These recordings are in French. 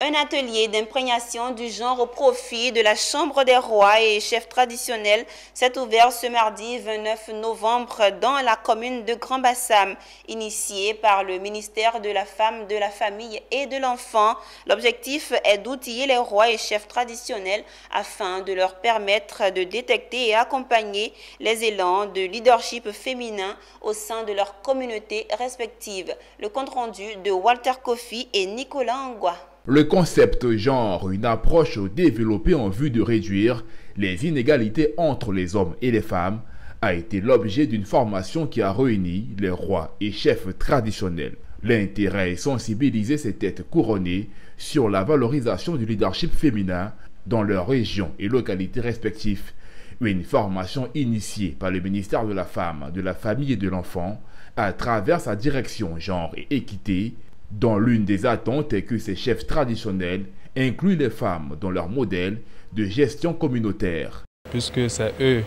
Un atelier d'imprégnation du genre au profit de la Chambre des rois et chefs traditionnels s'est ouvert ce mardi 29 novembre dans la commune de Grand-Bassam, initié par le ministère de la Femme, de la Famille et de l'Enfant. L'objectif est d'outiller les rois et chefs traditionnels afin de leur permettre de détecter et accompagner les élans de leadership féminin au sein de leurs communautés respectives. Le compte-rendu de Walter Kofi et Nicolas Angwa. Le concept genre, une approche développée en vue de réduire les inégalités entre les hommes et les femmes, a été l'objet d'une formation qui a réuni les rois et chefs traditionnels. L'intérêt est sensibiliser ces têtes couronnées sur la valorisation du leadership féminin dans leurs régions et localités respectives. Une formation initiée par le ministère de la Femme, de la Famille et de l'Enfant à travers sa direction genre et équité, dont l'une des attentes est que ces chefs traditionnels incluent les femmes dans leur modèle de gestion communautaire. Puisque c'est eux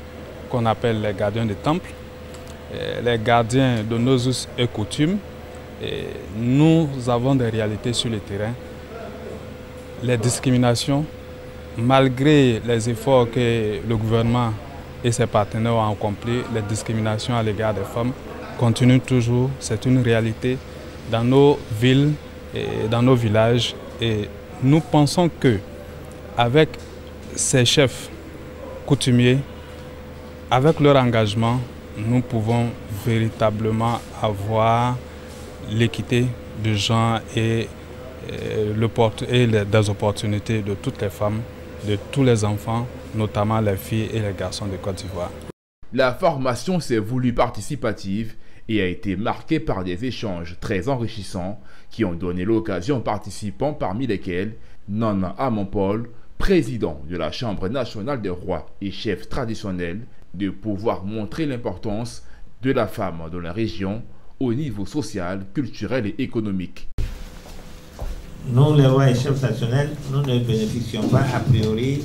qu'on appelle les gardiens des temples, les gardiens de nos us et coutumes, et nous avons des réalités sur le terrain. Les discriminations, malgré les efforts que le gouvernement et ses partenaires ont accomplis, les discriminations à l'égard des femmes continuent toujours, c'est une réalité dans nos villes et dans nos villages. Et nous pensons que avec ces chefs coutumiers, avec leur engagement, nous pouvons véritablement avoir l'équité de genre et des opportunités de toutes les femmes, de tous les enfants, notamment les filles et les garçons de Côte d'Ivoire. La formation s'est voulue participative et a été marquée par des échanges très enrichissants qui ont donné l'occasion aux participants, parmi lesquels Nana Amon-Paul, président de la Chambre nationale des rois et chefs traditionnels, de pouvoir montrer l'importance de la femme dans la région au niveau social, culturel et économique. Nous, les rois et chefs traditionnels, nous ne bénéficions pas a priori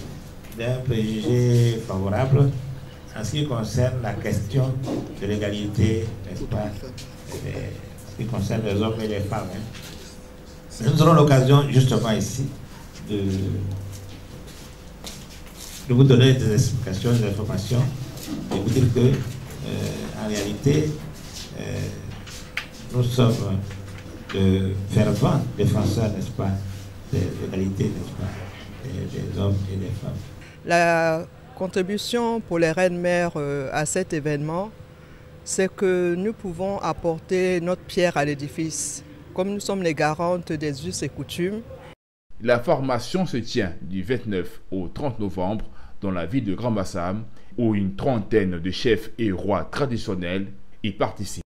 d'un préjugé favorable en ce qui concerne la question de l'égalité, n'est-ce pas, ce qui concerne les hommes et les femmes. Nous aurons l'occasion justement ici de vous donner des explications, des informations, et vous dire que en réalité, nous sommes de fervents défenseurs, n'est-ce pas, de l'égalité, n'est-ce pas, des hommes et des femmes. La contribution pour les reines-mères à cet événement, c'est que nous pouvons apporter notre pierre à l'édifice, comme nous sommes les garantes des us et coutumes. La formation se tient du 29 au 30 novembre dans la ville de Grand-Bassam, où une trentaine de chefs et rois traditionnels y participent.